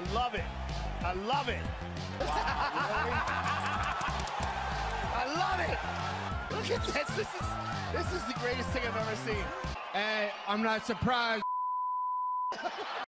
I love it. I love it. I love it. Look at this. This is the greatest thing I've ever seen. Hey, I'm not surprised.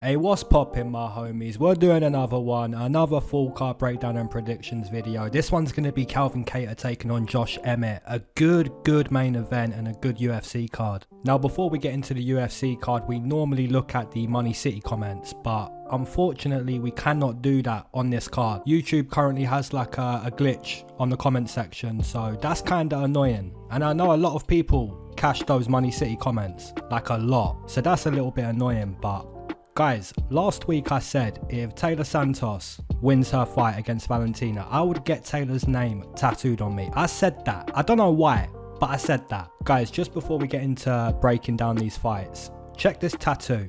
Hey, what's poppin', my homies? We're doing another one, another full card breakdown and predictions video. This one's going to be Calvin Kattar taking on Josh Emmett. A good main event and a good UFC card. Now, before we get into the UFC card, we normally look at the Money City comments, but unfortunately, we cannot do that on this card. YouTube currently has like a glitch on the comment section, so that's kind of annoying. And I know a lot of people cache those Money City comments, like a lot, so that's a little bit annoying. But guys, last week I said if Taylor Santos wins her fight against Valentina, I would get Taylor's name tattooed on me. I said that. I don't know why, but I said that. Guys, just before we get into breaking down these fights, check this tattoo.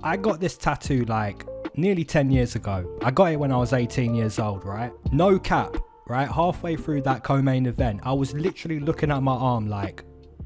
I got this tattoo like nearly 10 years ago. I got it when I was 18 years old, right? No cap, right? Halfway through that co-main event, I was literally looking at my arm like,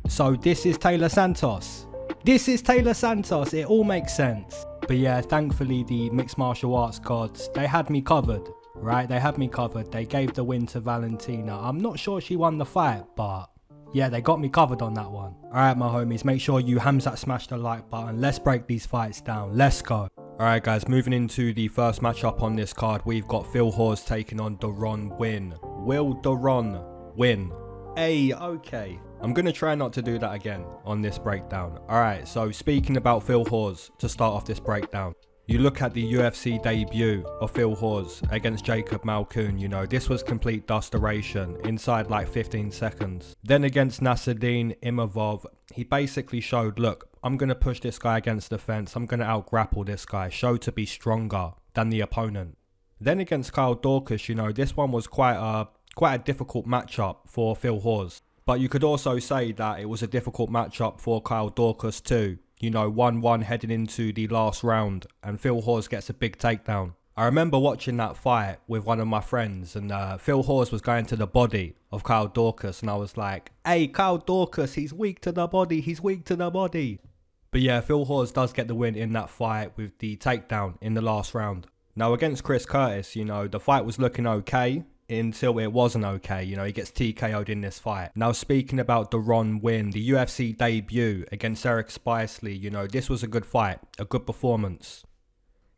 so this is Taylor Santos. This is Taylor Santos. It all makes sense. But yeah, thankfully the mixed martial arts gods, they had me covered, right? They had me covered. They gave the win to Valentina. I'm not sure she won the fight, but yeah, they got me covered on that one. Alright, my homies, make sure you hamzat smash the like button. Let's break these fights down. Let's go. Alright guys, moving into the first matchup on this card, we've got Phil Hawes taking on Deron Winn. Will Deron win? Hey, okay. I'm going to try not to do that again on this breakdown. Alright, so speaking about Phil Hawes to start off this breakdown. You look at the UFC debut of Phil Hawes against Jacob Malkoun, you know, this was complete duration inside like 15 seconds. Then against Nasruddin Imavov, he basically showed, look, I'm going to push this guy against the fence. I'm going to out-grapple this guy, show to be stronger than the opponent. Then against Kyle Daukaus, you know, this one was quite a difficult matchup for Phil Hawes. But you could also say that it was a difficult matchup for Kyle Daukaus too. You know, 1-1 heading into the last round and Phil Hawes gets a big takedown. I remember watching that fight with one of my friends and Phil Hawes was going to the body of Kyle Daukaus and I was like, hey, Kyle Daukaus, he's weak to the body, he's weak to the body. But yeah, Phil Hawes does get the win in that fight with the takedown in the last round. Now against Chris Curtis, you know, the fight was looking okay until it wasn't okay. You know, he gets TKO'd in this fight. Now speaking about Deron Winn, the UFC debut against Eric Spicely, you know, this was a good fight, a good performance.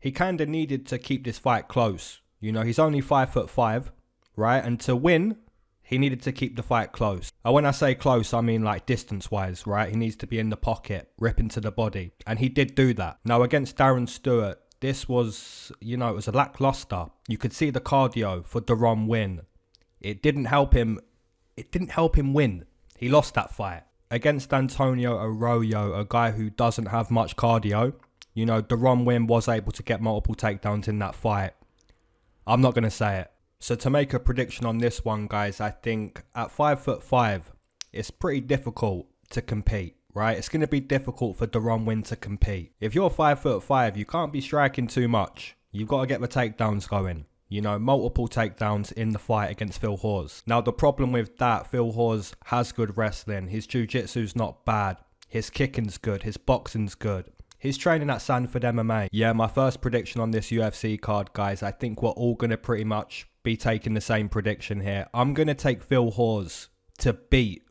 He kind of needed to keep this fight close. You know, he's only 5'5", right? And to win, he needed to keep the fight close. And when I say close, I mean like distance-wise, right? He needs to be in the pocket, ripping to the body. And he did do that. Now against Darren Stewart, this was, you know, it was a lackluster. You could see the cardio for Deron Winn. It didn't help him win. He lost that fight. Against Antonio Arroyo, a guy who doesn't have much cardio, you know, Deron Winn was able to get multiple takedowns in that fight. I'm not going to say it. So to make a prediction on this one, guys, I think at 5'5", it's pretty difficult to compete. Right, it's going to be difficult for Deron Winn to compete. If you're 5'5", you can't be striking too much. You've got to get the takedowns going. You know, multiple takedowns in the fight against Phil Hawes. Now, the problem with that, Phil Hawes has good wrestling. His jiu-jitsu's not bad. His kicking's good. His boxing's good. He's training at Sanford MMA. Yeah, my first prediction on this UFC card, guys, I think we're all going to pretty much be taking the same prediction here. I'm going to take Phil Hawes to beat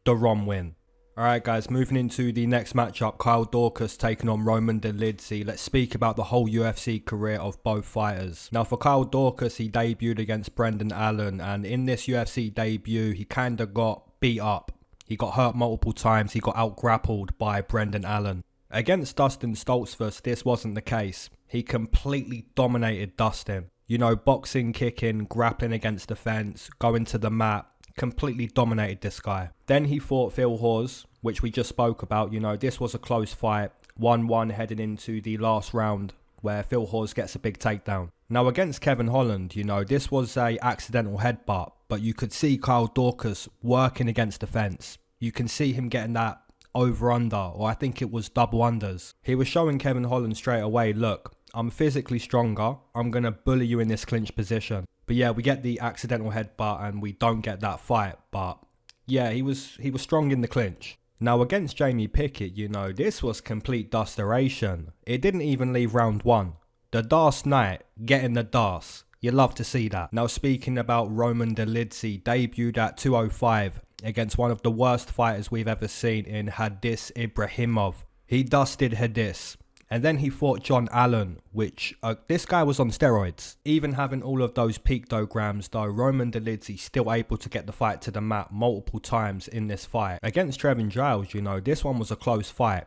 Deron Winn. Alright guys, moving into the next matchup, Kyle Daukaus taking on Roman Dolidze. Let's speak about the whole UFC career of both fighters. Now for Kyle Daukaus, he debuted against Brendan Allen, and in this UFC debut, he kind of got beat up. He got hurt multiple times, he got out-grappled by Brendan Allen. Against Dustin Stoltzfus, this wasn't the case. He completely dominated Dustin. You know, boxing, kicking, grappling against the fence, going to the mat. Completely dominated this guy. Then he fought Phil Hawes, which we just spoke about. You know, this was a close fight. 1-1 heading into the last round where Phil Hawes gets a big takedown. Now against Kevin Holland, you know, this was a accidental headbutt, but you could see Kyle Daukaus working against the fence. You can see him getting that over-under, or I think it was double unders. He was showing Kevin Holland straight away, look, I'm physically stronger. I'm going to bully you in this clinch position. But yeah, we get the accidental headbutt and we don't get that fight. But yeah, he was strong in the clinch. Now against Jamie Pickett, you know, this was complete dusteration. It didn't even leave round one. The Das Knight getting the Das. You love to see that. Now speaking about Roman Dolidze, debuted at 205 against one of the worst fighters we've ever seen in Hadis Ibrahimov. He dusted Hadis. And then he fought John Allen, which this guy was on steroids. Even having all of those pictograms though, Roman Dolidze still able to get the fight to the mat multiple times in this fight. Against Trevin Giles, you know, this one was a close fight.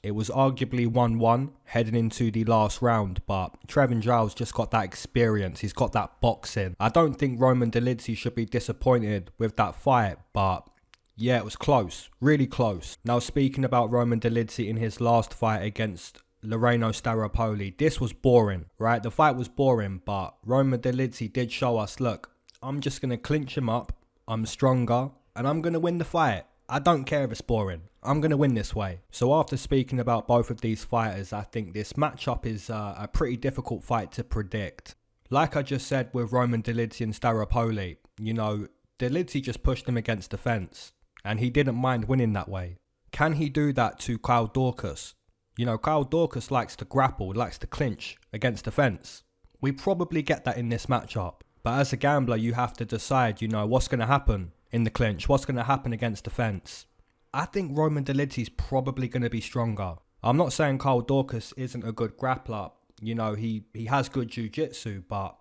It was arguably 1-1 heading into the last round, but Trevin Giles just got that experience. He's got that boxing. I don't think Roman Dolidze should be disappointed with that fight, but yeah, it was close. Really close. Now speaking about Roman Dolidze in his last fight against Loreno Staropoli, this was boring, right? The fight was boring, but Roman Dolidze did show us, look, I'm just going to clinch him up, I'm stronger, and I'm going to win the fight. I don't care if it's boring. I'm going to win this way. So after speaking about both of these fighters, I think this matchup is a pretty difficult fight to predict. Like I just said with Roman Dolidze and Staropoli, you know, Dolidze just pushed him against the fence, and he didn't mind winning that way. Can he do that to Kyle Daukaus? You know, Kyle Daukaus likes to grapple, likes to clinch against the fence. We probably get that in this matchup. But as a gambler, you have to decide, you know, what's going to happen in the clinch, what's going to happen against the fence. I think Roman Dolidze is probably going to be stronger. I'm not saying Kyle Daukaus isn't a good grappler. You know, he has good jiu-jitsu, but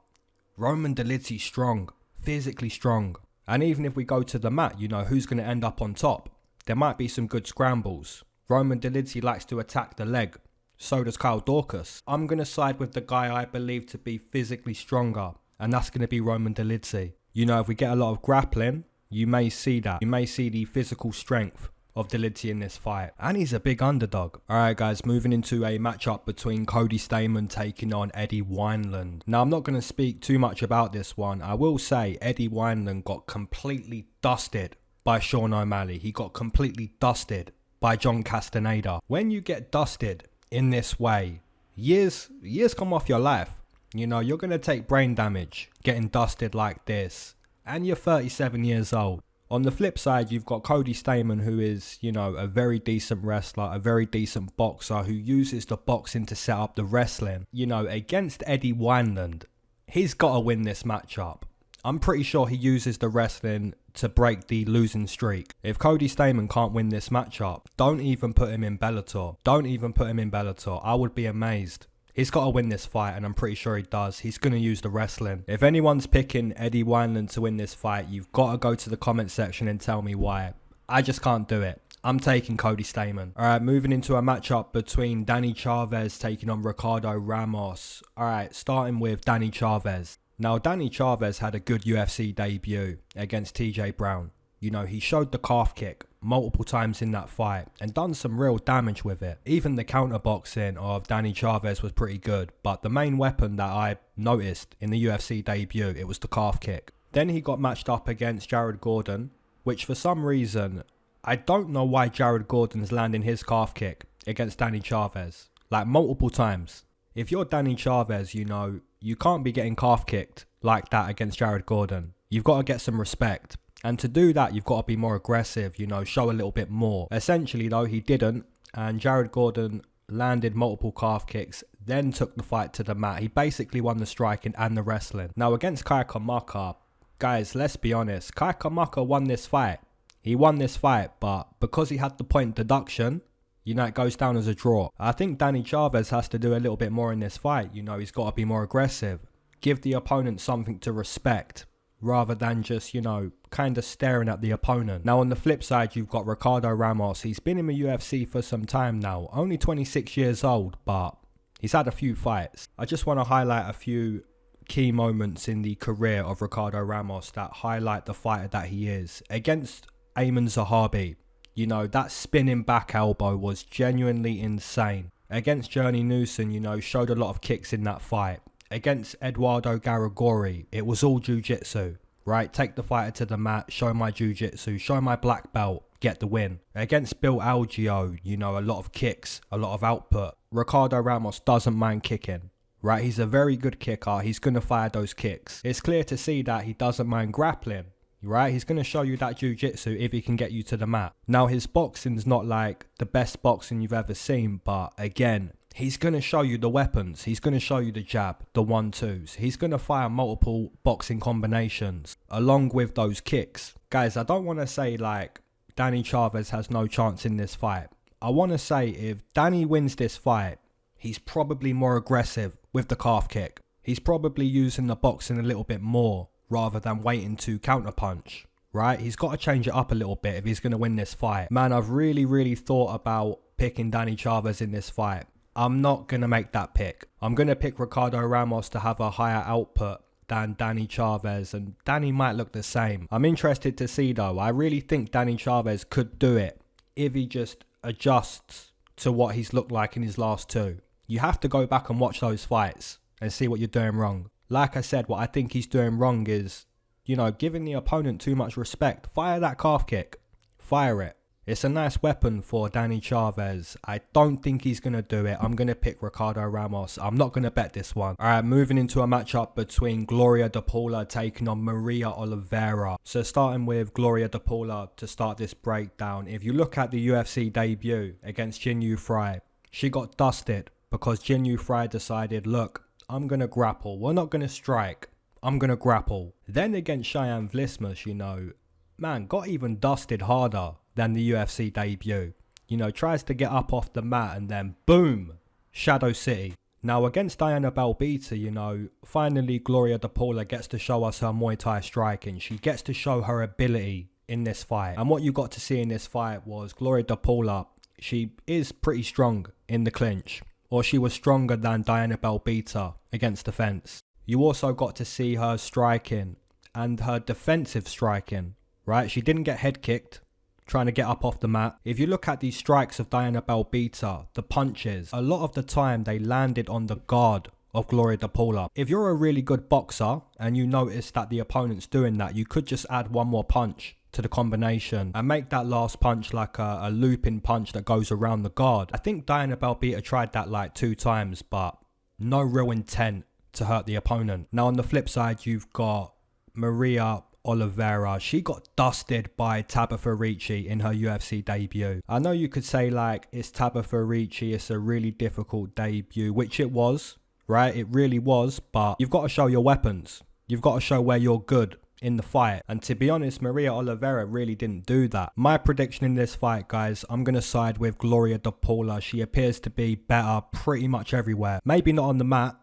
Roman Dolidze is strong, physically strong. And even if we go to the mat, you know, who's going to end up on top? There might be some good scrambles. Roman Dolidze likes to attack the leg. So does Kyle Daukaus. I'm going to side with the guy I believe to be physically stronger, and that's going to be Roman Dolidze. You know, if we get a lot of grappling, you may see that. You may see the physical strength of Dolidze in this fight. And he's a big underdog. Alright guys, moving into a matchup between Cody Stamann taking on Eddie Wineland. Now I'm not going to speak too much about this one. I will say Eddie Wineland got completely dusted by Sean O'Malley. He got completely dusted by John Castaneda. When you get dusted in this way, years come off your life. You know, you're going to take brain damage getting dusted like this. And you're 37 years old. On the flip side, you've got Cody Stamann, who is, you know, a very decent wrestler, a very decent boxer who uses the boxing to set up the wrestling. You know, against Eddie Wineland, he's got to win this matchup. I'm pretty sure he uses the wrestling to break the losing streak. If Cody Stamann can't win this matchup, don't even put him in Bellator. Don't even put him in Bellator. I would be amazed. He's got to win this fight, and I'm pretty sure he does. He's going to use the wrestling. If anyone's picking Eddie Wineland to win this fight, you've got to go to the comment section and tell me why. I just can't do it. I'm taking Cody Stamann. Alright, moving into a matchup between Danny Chavez taking on Ricardo Ramos. Alright, starting with Danny Chavez. Now, Danny Chavez had a good UFC debut against TJ Brown. You know, he showed the calf kick multiple times in that fight and done some real damage with it. Even the counterboxing of Danny Chavez was pretty good, but the main weapon that I noticed in the UFC debut, it was the calf kick. Then he got matched up against Jared Gordon, which for some reason, I don't know why Jared Gordon's landing his calf kick against Danny Chavez, like multiple times. If you're Danny Chavez, you know, you can't be getting calf kicked like that against Jared Gordon. You've got to get some respect. And to do that, you've got to be more aggressive, you know, show a little bit more. Essentially, though, he didn't. And Jared Gordon landed multiple calf kicks, then took the fight to the mat. He basically won the striking and the wrestling. Now, against Kai Kamaka, guys, let's be honest. Kai Kamaka won this fight. He won this fight, but because he had the point deduction, you know, it goes down as a draw. I think Danny Chavez has to do a little bit more in this fight. You know, he's got to be more aggressive. Give the opponent something to respect, rather than just, you know, kind of staring at the opponent. Now, on the flip side, you've got Ricardo Ramos. He's been in the UFC for some time now. Only 26 years old, but he's had a few fights. I just want to highlight a few key moments in the career of Ricardo Ramos that highlight the fighter that he is. Against Ayman Zahabi, you know, that spinning back elbow was genuinely insane. Against Journey Newson, you know, showed a lot of kicks in that fight. Against Eduardo Garagori, it was all jiu-jitsu, right? Take the fighter to the mat, show my jiu-jitsu, show my black belt, get the win. Against Bill Algeo, you know, a lot of kicks, a lot of output. Ricardo Ramos doesn't mind kicking, right? He's a very good kicker. He's going to fire those kicks. It's clear to see that he doesn't mind grappling, right? He's going to show you that jiu-jitsu if he can get you to the mat. Now, his boxing's not like the best boxing you've ever seen, but again, he's going to show you the weapons. He's going to show you the jab, the 1-2s. He's going to fire multiple boxing combinations along with those kicks. Guys, I don't want to say like Danny Chavez has no chance in this fight. I want to say if Danny wins this fight, he's probably more aggressive with the calf kick. He's probably using the boxing a little bit more rather than waiting to counterpunch, right? He's got to change it up a little bit if he's going to win this fight. Man, I've really thought about picking Danny Chavez in this fight. I'm not going to make that pick. I'm going to pick Ricardo Ramos to have a higher output than Danny Chavez, and Danny might look the same. I'm interested to see though. I really think Danny Chavez could do it if he just adjusts to what he's looked like in his last two. You have to go back and watch those fights and see what you're doing wrong. Like I said, what I think he's doing wrong is, you know, giving the opponent too much respect. Fire that calf kick. Fire it. It's a nice weapon for Danny Chavez. I don't think he's going to do it. I'm going to pick Ricardo Ramos. I'm not going to bet this one. Alright, moving into a matchup between Gloria de Paula taking on Maria Oliveira. So starting with Gloria de Paula to start this breakdown. If you look at the UFC debut against Jinh Yu Frey, she got dusted because Jinh Yu Frey decided, look, I'm going to grapple. We're not going to strike. I'm going to grapple. Then against Cheyenne Vlismas, you know, man, got even dusted harder than the UFC debut. You know, tries to get up off the mat and then boom, Shadow City. Now against Diana Belbita, you know, finally Gloria de Paula gets to show us her Muay Thai striking. She gets to show her ability in this fight. And what you got to see in this fight was Gloria de Paula, she is pretty strong in the clinch. Or she was stronger than Diana Belbita against the fence. You also got to see her striking and her defensive striking, right? She didn't get head kicked trying to get up off the mat. If you look at these strikes of Diana Belbita, the punches, a lot of the time they landed on the guard of Gloria de Paula. If you're a really good boxer and you notice that the opponent's doing that, you could just add one more punch to the combination and make that last punch like a looping punch that goes around the guard. I think Diana Belbita tried that like 2 times, but no real intent to hurt the opponent. Now on the flip side, you've got Maria Oliveira. She got dusted by Tabitha Ricci in her UFC debut. I know you could say like, it's Tabitha Ricci, it's a really difficult debut, which it was, right? It really was, but you've got to show your weapons. You've got to show where you're good in the fight. And to be honest, Maria Oliveira really didn't do that. My prediction in this fight, guys, I'm going to side with Gloria de Paula. She appears to be better pretty much everywhere. Maybe not on the mat,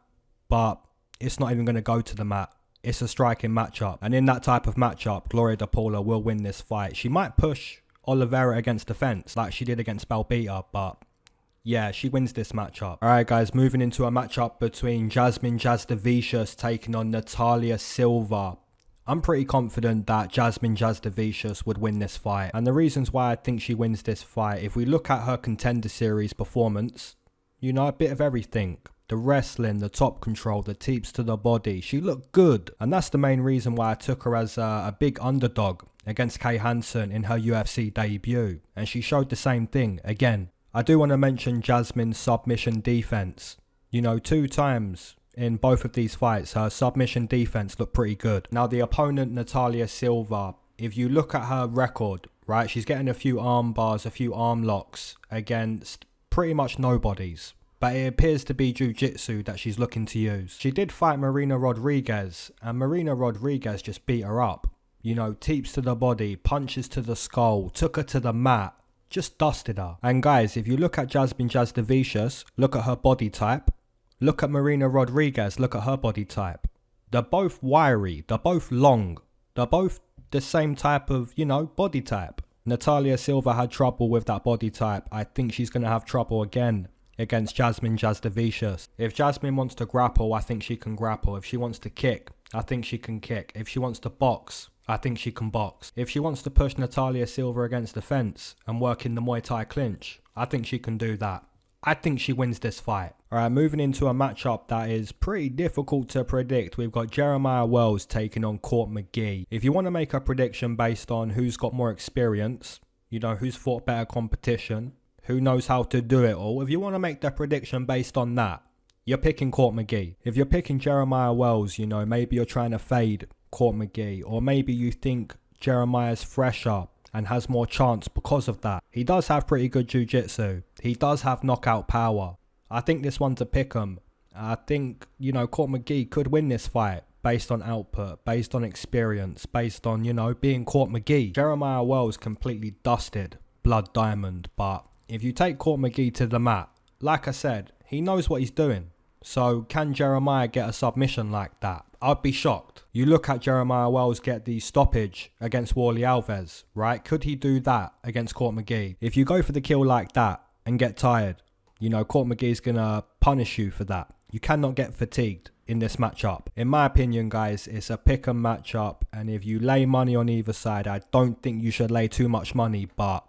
but it's not even going to go to the mat. It's a striking matchup. And in that type of matchup, Gloria de Paula will win this fight. She might push Oliveira against the fence like she did against Belbita, but yeah, she wins this matchup. Alright guys, moving into a matchup between Jasmine Jasudavicius taking on Natalia Silva. I'm pretty confident that Jasmine Jasudavicius would win this fight. And the reasons why I think she wins this fight, if we look at her Contender Series performance, you know, a bit of everything. The wrestling, the top control, the teeps to the body. She looked good. And that's the main reason why I took her as a big underdog against Kay Hansen in her UFC debut. And she showed the same thing again. I do want to mention Jasmine's submission defense. You know, 2 times in both of these fights, her submission defense looked pretty good. Now the opponent, Natalia Silva, if you look at her record, right, she's getting a few arm bars, a few arm locks against pretty much nobodies. But it appears to be jiu-jitsu that she's looking to use. She did fight Marina Rodriguez, and Marina Rodriguez just beat her up. You know, teeps to the body, punches to the skull, took her to the mat, just dusted her. And guys, if you look at Jasmine Jasudavicius, look at her body type. Look at Marina Rodriguez, look at her body type. They're both wiry, they're both long, they're both the same type of, you know, body type. Natalia Silva had trouble with that body type. I think she's going to have trouble again against Jasmine Jasudavicius. If Jasmine wants to grapple, I think she can grapple. If she wants to kick, I think she can kick. If she wants to box, I think she can box. If she wants to push Natalia Silva against the fence and work in the Muay Thai clinch, I think she can do that. I think she wins this fight. Alright, moving into a matchup that is pretty difficult to predict. We've got Jeremiah Wells taking on Court McGee. If you want to make a prediction based on who's got more experience, you know, who's fought better competition, who knows how to do it all, if you want to make the prediction based on that, you're picking Court McGee. If you're picking Jeremiah Wells, you know, maybe you're trying to fade Court McGee, or maybe you think Jeremiah's fresher and has more chance because of that. He does have pretty good jiu-jitsu. He does have knockout power. I think this one's a pick'em. I think, you know, Court McGee could win this fight based on output, based on experience, based on, you know, being Court McGee. Jeremiah Wells completely dusted Blood Diamond, but if you take Court McGee to the mat, like I said, he knows what he's doing. So can Jeremiah get a submission like that? I'd be shocked. You look at Jeremiah Wells get the stoppage against Warlley Alves, right? Could he do that against Court McGee? If you go for the kill like that and get tired, you know, Court McGee's going to punish you for that. You cannot get fatigued in this matchup. In my opinion, guys, it's a pick 'em matchup. And if you lay money on either side, I don't think you should lay too much money. But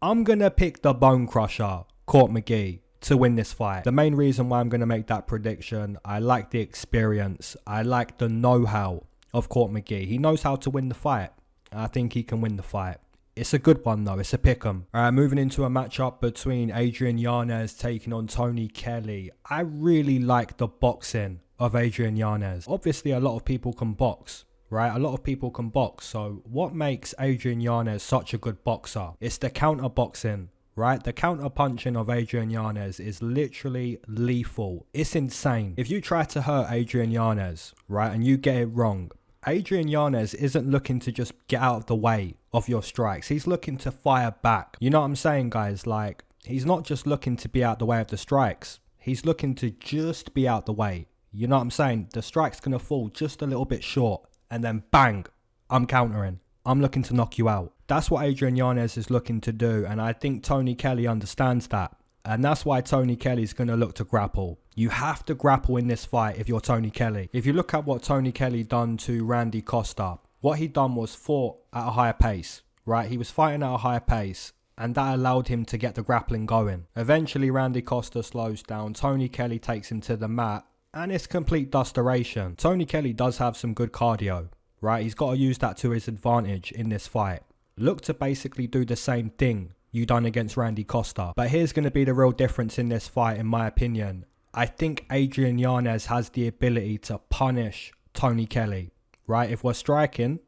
I'm going to pick the Bone Crusher, Court McGee, to win this fight. The main reason why I'm going to make that prediction, I like the experience. I like the know-how of Court McGee. He knows how to win the fight. I think he can win the fight. It's a good one though. It's a pick'em. Alright, moving into a matchup between Adrian Yanez taking on Tony Kelley. I really like the boxing of Adrian Yanez. Obviously, a lot of people can box, right? A lot of people can box. So what makes Adrian Yanez such a good boxer? It's the counter boxing, right? The counter punching of Adrian Yanez is literally lethal. It's insane. If you try to hurt Adrian Yanez, right, and you get it wrong, Adrian Yanez isn't looking to just get out of the way of your strikes. He's looking to fire back. You know what I'm saying, guys? Like, he's not just looking to be out the way of the strikes. He's looking to just be out the way. You know what I'm saying? The strike's going to fall just a little bit short. And then bang, I'm countering. I'm looking to knock you out. That's what Adrian Yanez is looking to do. And I think Tony Kelley understands that. And that's why Tony Kelley's going to look to grapple. You have to grapple in this fight if you're Tony Kelley. If you look at what Tony Kelley done to Randy Costa, what he done was fought at a higher pace, right? He was fighting at a higher pace, and that allowed him to get the grappling going. Eventually, Randy Costa slows down. Tony Kelley takes him to the mat, and it's complete dustoration. Tony Kelley does have some good cardio, right? He's got to use that to his advantage in this fight. Look to basically do the same thing you done against Randy Costa. But here's going to be the real difference in this fight, in my opinion. I think Adrian Yanez has the ability to punish Tony Kelley, right? If we're striking,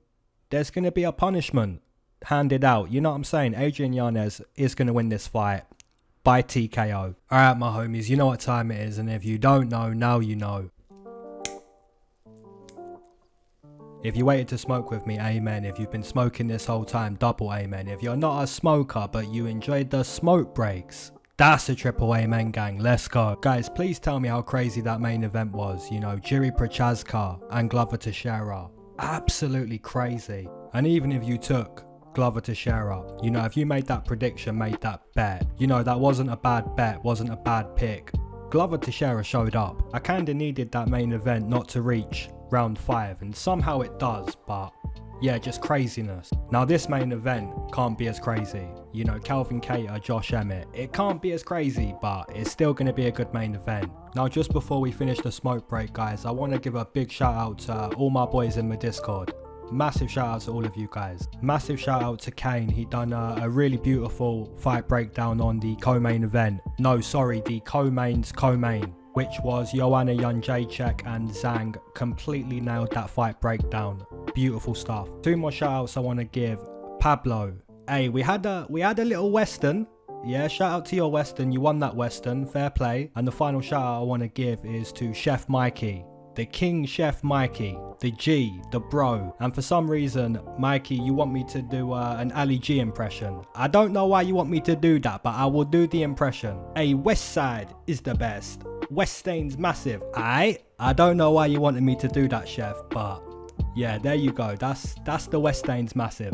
there's going to be a punishment handed out. You know what I'm saying? Adrian Yanez is going to win this fight by TKO. Alright, my homies, you know what time it is. And if you don't know, now you know. If you waited to smoke with me, amen. If you've been smoking this whole time, double amen. If you're not a smoker, but you enjoyed the smoke breaks, that's a triple amen, gang. Let's go. Guys, please tell me how crazy that main event was. You know, Jiri Prochazka and Glover Teixeira. Absolutely crazy. And even if you took Glover Teixeira, you know, if you made that prediction, made that bet, you know, that wasn't a bad bet, wasn't a bad pick. Glover Teixeira showed up. I kind of needed that main event not to reach round 5, and somehow it does, but yeah, just craziness. Now this main event can't be as crazy. You know, Calvin Kattar, Josh Emmett, it can't be as crazy, but it's still going to be a good main event. Now just before we finish the smoke break, guys, I want to give a big shout out to all my boys in my Discord. Massive shout out to all of you guys. Massive shout out to Kane. He done a really beautiful fight breakdown on the co-main event. No, sorry, the co-main's co-main, which was Joanna Jędrzejczyk and Zhang. Completely nailed that fight breakdown. Beautiful stuff. 2 more shout outs I want to give. Pablo. Hey, we had a little Western. Yeah, shout out to your Western. You won that Western. Fair play. And the final shout out I want to give is to Chef Mikey. The King Chef Mikey. The G. The bro. And for some reason, Mikey, you want me to do an Ali G impression. I don't know why you want me to do that, but I will do the impression. Hey, West Side is the best. West Stain's massive. I don't know why you wanted me to do that, Chef, but yeah, there you go. That's the West Stain's massive.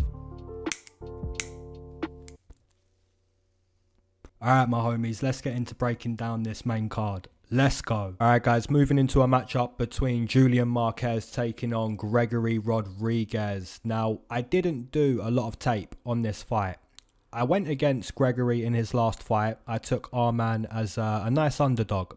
Alright, my homies, let's get into breaking down this main card. Let's go. Alright, guys, moving into a matchup between Julian Marquez taking on Gregory Rodriguez. Now, I didn't do a lot of tape on this fight. I went against Gregory in his last fight. I took Arman as a nice underdog.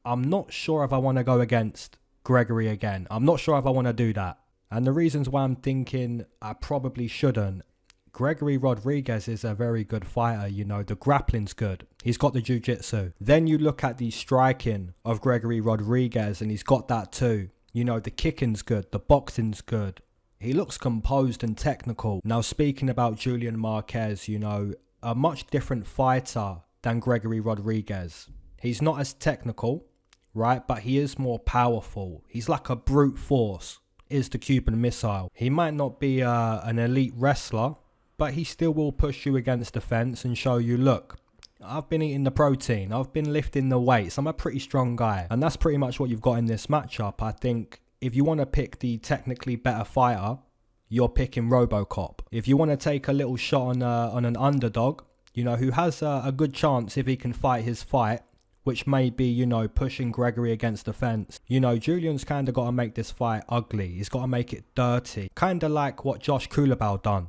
I'm not sure if I want to go against Gregory again. I'm not sure if I want to do that. And the reasons why I'm thinking I probably shouldn't. Gregory Rodriguez is a very good fighter, you know, the grappling's good. He's got the jiu-jitsu. Then you look at the striking of Gregory Rodriguez and he's got that too. You know, the kicking's good, the boxing's good. He looks composed and technical. Now speaking about Julian Marquez, you know, a much different fighter than Gregory Rodriguez. He's not as technical, right? But he is more powerful. He's like a brute force, is the Cuban Missile. He might not be an elite wrestler, but he still will push you against the fence and show you, look, I've been eating the protein. I've been lifting the weights. I'm a pretty strong guy. And that's pretty much what you've got in this matchup. I think if you want to pick the technically better fighter, you're picking RoboCop. If you want to take a little shot on an underdog, you know, who has a good chance if he can fight his fight, which may be, you know, pushing Gregory against the fence. You know, Julian's kind of got to make this fight ugly. He's got to make it dirty. Kind of like what Josh Kulabau done.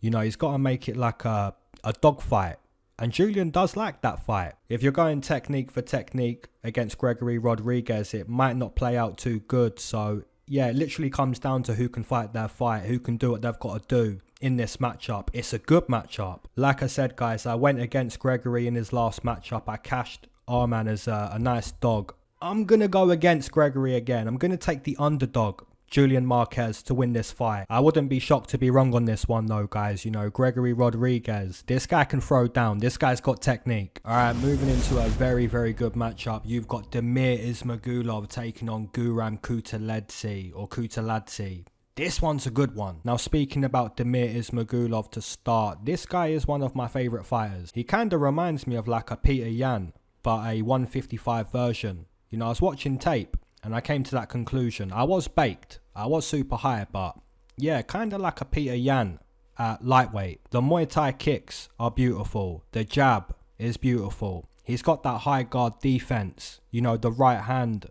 You know, he's got to make it like a dog fight. And Julian does like that fight. If you're going technique for technique against Gregory Rodriguez, it might not play out too good. So, yeah, it literally comes down to who can fight their fight, who can do what they've got to do in this matchup. It's a good matchup. Like I said, guys, I went against Gregory in his last matchup. I cashed R-Man as a nice dog. I'm going to go against Gregory again. I'm going to take the underdog, Julian Marquez, to win this fight. I wouldn't be shocked to be wrong on this one though, guys. You know, Gregory Rodriguez, this guy can throw down. This guy's got technique. All right, moving into a very, very good matchup. You've got Damir Ismagulov taking on Guram Kutaladze. This one's a good one. Now, speaking about Damir Ismagulov to start, this guy is one of my favorite fighters. He kind of reminds me of like a Peter Yan, but a 155 version. You know, I was watching tape and I came to that conclusion. I was baked. I was super high, but yeah, kind of like a Peter Yan at lightweight. The Muay Thai kicks are beautiful. The jab is beautiful. He's got that high guard defense. You know, the right hand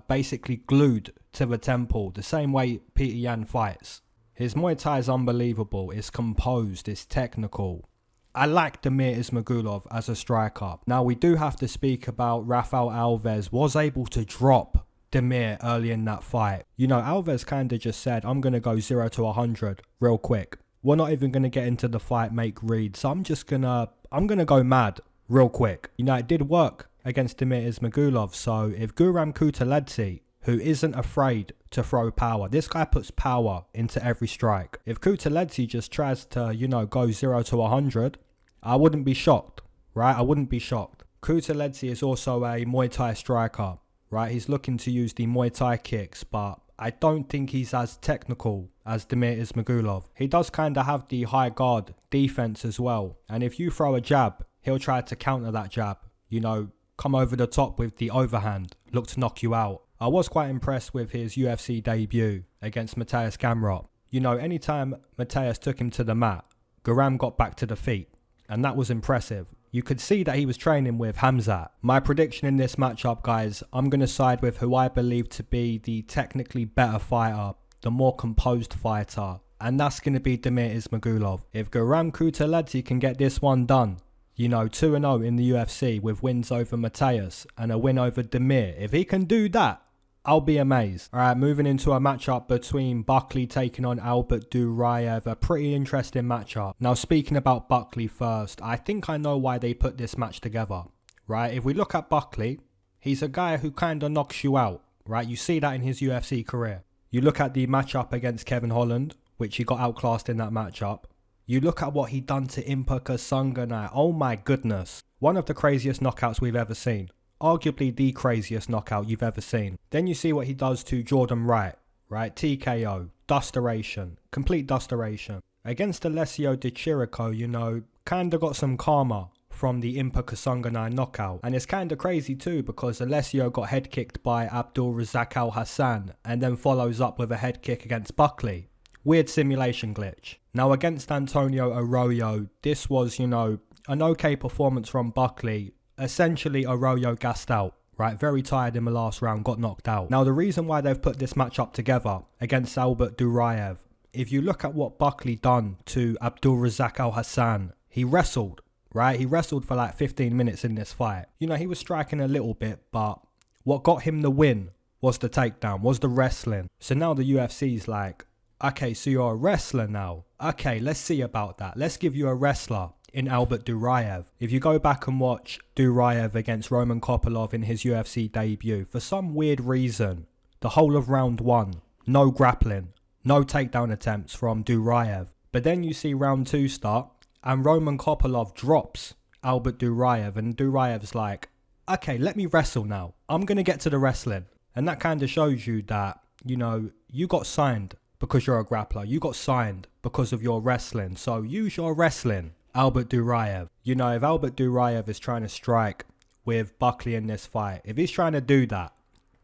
basically glued to the temple, the same way Peter Yan fights. His Muay Thai is unbelievable. It's composed. It's technical. I like Damir Ismagulov as a striker. Now, we do have to speak about Rafael Alves was able to drop Damir early in that fight. You know, Alves kind of just said, I'm going to go 0 to 100 real quick. We're not even going to get into the fight, make reads. So I'm going to go mad real quick. You know, it did work against Damir Ismagulov. So if Guram Kutaladze, who isn't afraid to throw power, this guy puts power into every strike. If Kutaladze just tries to, you know, go 0 to 100, I wouldn't be shocked, right? I wouldn't be shocked. Kutaladze is also a Muay Thai striker, right? He's looking to use the Muay Thai kicks, but I don't think he's as technical as Damir Ismagulov. He does kind of have the high guard defense as well. And if you throw a jab, he'll try to counter that jab. You know, come over the top with the overhand, look to knock you out. I was quite impressed with his UFC debut against Mateusz Gamrot. You know, anytime Mateusz took him to the mat, Guram got back to the feet. And that was impressive. You could see that he was training with Khamzat. My prediction in this matchup, guys, I'm going to side with who I believe to be the technically better fighter, the more composed fighter. And that's going to be Damir Ismagulov. If Guram Kutaladze can get this one done, you know, 2-0 in the UFC with wins over Mateusz and a win over Damir, if he can do that, I'll be amazed. Alright, moving into a matchup between Buckley taking on Albert Duraev. A pretty interesting matchup. Now, speaking about Buckley first, I think I know why they put this match together. Right? If we look at Buckley, he's a guy who kind of knocks you out. Right? You see that in his UFC career. You look at the matchup against Kevin Holland, which he got outclassed in that matchup. You look at what he done to Impa Kasanganay. Oh my goodness. One of the craziest knockouts we've ever seen. Arguably the craziest knockout you've ever seen. Then you see what he does to Jordan Wright, right? TKO, dusteration, complete dusteration. Against Alessio Di Chirico, you know, kind of got some karma from the Impa Kasanganay knockout. And it's kind of crazy too because Alessio got head kicked by Abdul Razak Al Hassan and then follows up with a head kick against Buckley. Weird simulation glitch. Now against Antonio Arroyo, this was, you know, an okay performance from Buckley. Essentially, Arroyo gassed out, right? Very tired in the last round, got knocked out. Now, the reason why they've put this match up together against Albert Duraev, if you look at what Buckley done to Abdul Razak Al Hassan, he wrestled, right? He wrestled for like 15 minutes in this fight. You know, he was striking a little bit, but what got him the win was the takedown, was the wrestling. So now the UFC's like, okay, so you're a wrestler now. Okay, let's see about that. Let's give you a wrestler in Albert Duraev. If you go back and watch Duraev against Roman Kopylov in his UFC debut, for some weird reason, the whole of round 1, no grappling, no takedown attempts from Duraev. But then you see round 2 start and Roman Kopylov drops Albert Duraev and Duraev's like, okay, let me wrestle now. I'm going to get to the wrestling. And that kind of shows you that, you know, you got signed because you're a grappler. You got signed because of your wrestling. So use your wrestling, Albert Duraev. You know, if Albert Duraev is trying to strike with Buckley in this fight, if he's trying to do that,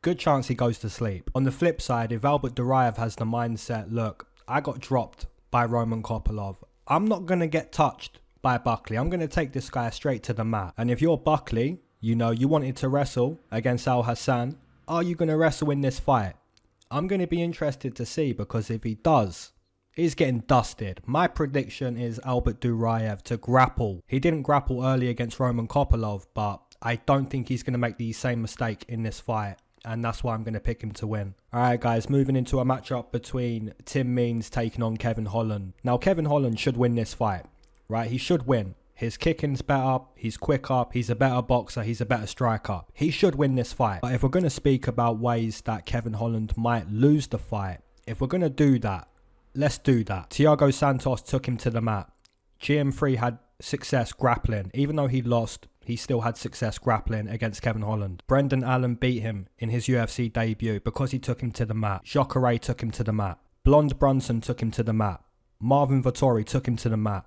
good chance he goes to sleep. On the flip side, if Albert Duraev has the mindset, look, I got dropped by Roman Kopylov. I'm not going to get touched by Buckley. I'm going to take this guy straight to the mat. And if you're Buckley, you know, you wanted to wrestle against Al Hassan, are you going to wrestle in this fight? I'm going to be interested to see, because if he does, he's getting dusted. My prediction is Albert Duraev to grapple. He didn't grapple early against Roman Kopylov, but I don't think he's going to make the same mistake in this fight. And that's why I'm going to pick him to win. Alright guys, moving into a matchup between Tim Means taking on Kevin Holland. Now Kevin Holland should win this fight, right? He should win. His kicking's better, he's quicker, he's a better boxer, he's a better striker. He should win this fight. But if we're going to speak about ways that Kevin Holland might lose the fight, if we're going to do that, let's do that. Thiago Santos took him to the mat. GM3 had success grappling. Even though he lost, he still had success grappling against Kevin Holland. Brendan Allen beat him in his UFC debut because he took him to the mat. Jacare took him to the mat. Blonde Brunson took him to the mat. Marvin Vettori took him to the mat.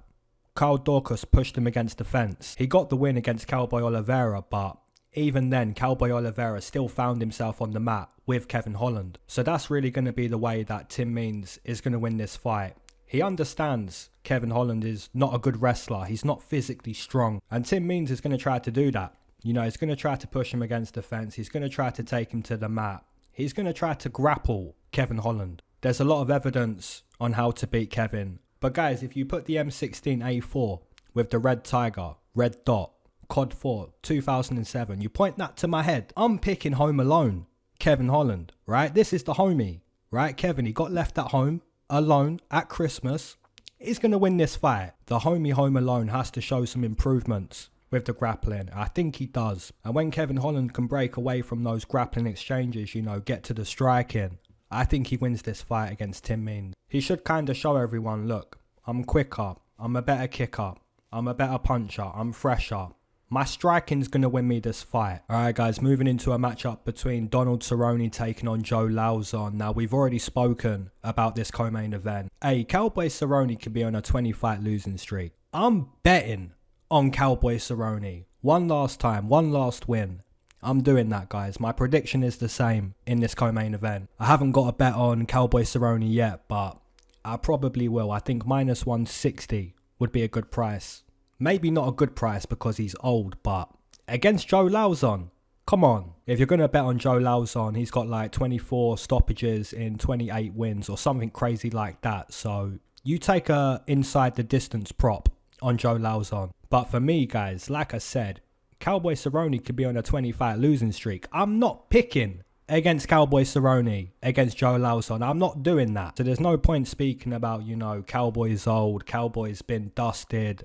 Kyle Daukaus pushed him against the fence. He got the win against Cowboy Oliveira, but even then, Cowboy Oliveira still found himself on the mat with Kevin Holland. So that's really going to be the way that Tim Means is going to win this fight. He understands Kevin Holland is not a good wrestler. He's not physically strong. And Tim Means is going to try to do that. You know, he's going to try to push him against the fence. He's going to try to take him to the mat. He's going to try to grapple Kevin Holland. There's a lot of evidence on how to beat Kevin. But guys, if you put the M16A4 with the red tiger, red dot, COD 4, 2007, you point that to my head, I'm picking Home Alone, Kevin Holland, right? This is the homie, right? Kevin, he got left at home, alone, at Christmas. He's going to win this fight. The homie Home Alone has to show some improvements with the grappling. I think he does. And when Kevin Holland can break away from those grappling exchanges, you know, get to the striking, I think he wins this fight against Tim Means. He should kind of show everyone, look, I'm quicker, I'm a better kicker, I'm a better puncher, I'm fresher. My striking's going to win me this fight. Alright guys, moving into a matchup between Donald Cerrone taking on Joe Lauzon. Now we've already spoken about this co-main event. Hey, Cowboy Cerrone could be on a 20-fight losing streak. I'm betting on Cowboy Cerrone. One last time, one last win. I'm doing that, guys. My prediction is the same in this co-main event. I haven't got a bet on Cowboy Cerrone yet, but I probably will. I think minus 160 would be a good price. Maybe not a good price because he's old, but against Joe Lauzon, come on. If you're going to bet on Joe Lauzon, he's got like 24 stoppages in 28 wins or something crazy like that. So you take a inside the distance prop on Joe Lauzon. But for me, guys, like I said, Cowboy Cerrone could be on a 20-fight losing streak. I'm not picking against Cowboy Cerrone against Joe Lauzon. I'm not doing that. So there's no point speaking about, you know, Cowboy's old, Cowboy's been dusted.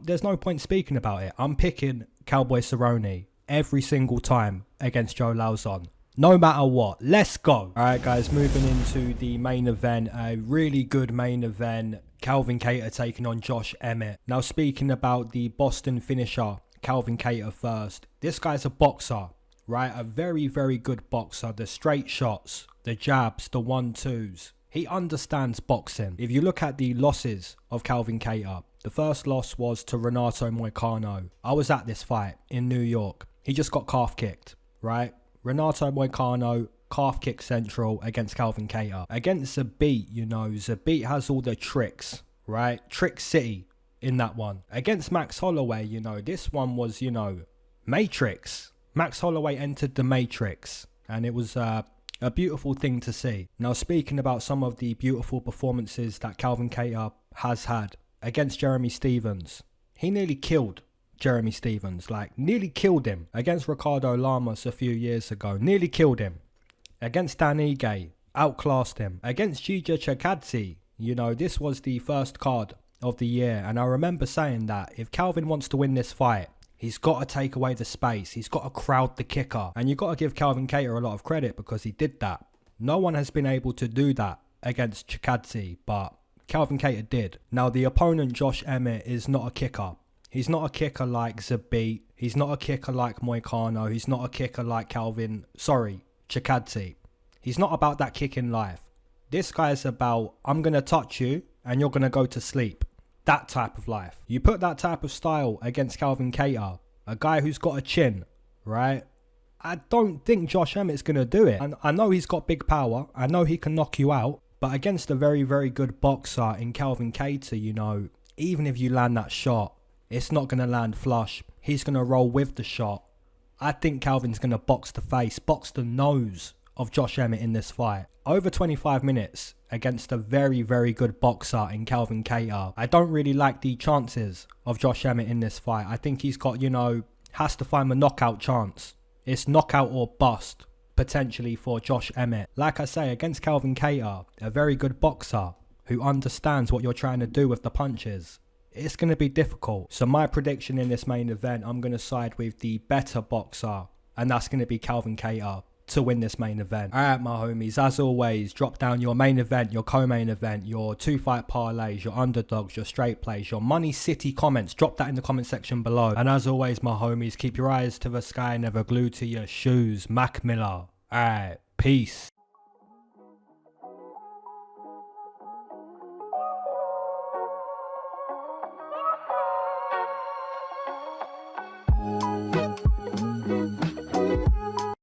There's no point speaking about it. I'm picking Cowboy Cerrone every single time against Joe Lauzon. No matter what. Let's go. Alright guys, moving into the main event. A really good main event. Calvin Kattar taking on Josh Emmett. Now speaking about the Boston finisher, Calvin Kattar first. This guy's a boxer, right? A very, very good boxer. The straight shots, the jabs, the 1-2s. He understands boxing. If you look at the losses of Calvin Kattar, the first loss was to Renato Moicano. I was at this fight in New York. He just got calf kicked, right? Renato Moicano, calf kick central against Calvin Kattar. Against Zabit, you know, Zabit has all the tricks, right? Trick City in that one. Against Max Holloway, you know, this one was, you know, Matrix. Max Holloway entered the Matrix, and it was a beautiful thing to see. Now, speaking about some of the beautiful performances that Calvin Kattar has had against Jeremy Stephens, he nearly killed Jeremy Stephens, like nearly killed him. Against Ricardo Ramos a few years ago, nearly killed him. Against Dan Ige, outclassed him. Against Giga Chikadze, you know, this was the first card of the year, and I remember saying that if Calvin wants to win this fight, he's got to take away the space, he's got to crowd the kicker, and you've got to give Calvin Kattar a lot of credit because he did that. No one has been able to do that against Chikadze, but Calvin Kattar did. Now the opponent Josh Emmett is not a kicker. He's not a kicker like Zabit. He's not a kicker like Moicano. He's not a kicker like Chikadze. He's not about that kicking life. This guy's about, I'm going to touch you and you're going to go to sleep. That type of life. You put that type of style against Calvin Kattar, a guy who's got a chin, right? I don't think Josh Emmett's going to do it. And I know he's got big power. I know he can knock you out. But against a very, very good boxer in Calvin Kattar, you know, even if you land that shot, it's not going to land flush. He's going to roll with the shot. I think Calvin's going to box the face, box the nose of Josh Emmett in this fight. Over 25 minutes against a very, very good boxer in Calvin Kattar. I don't really like the chances of Josh Emmett in this fight. I think he's got, you know, has to find a knockout chance. It's knockout or bust, potentially, for Josh Emmett. Like I say, against Calvin Kattar, a very good boxer who understands what you're trying to do with the punches. It's going to be difficult. So my prediction in this main event, I'm going to side with the better boxer, and that's going to be Calvin Kattar to win this main event. Alright, my homies, as always, drop down your main event, your co-main event, your 2-fight parlays, your underdogs, your straight plays, your Money City comments. Drop that in the comment section below. And as always, my homies, keep your eyes to the sky, never glued to your shoes. Mac Miller. Alright, peace.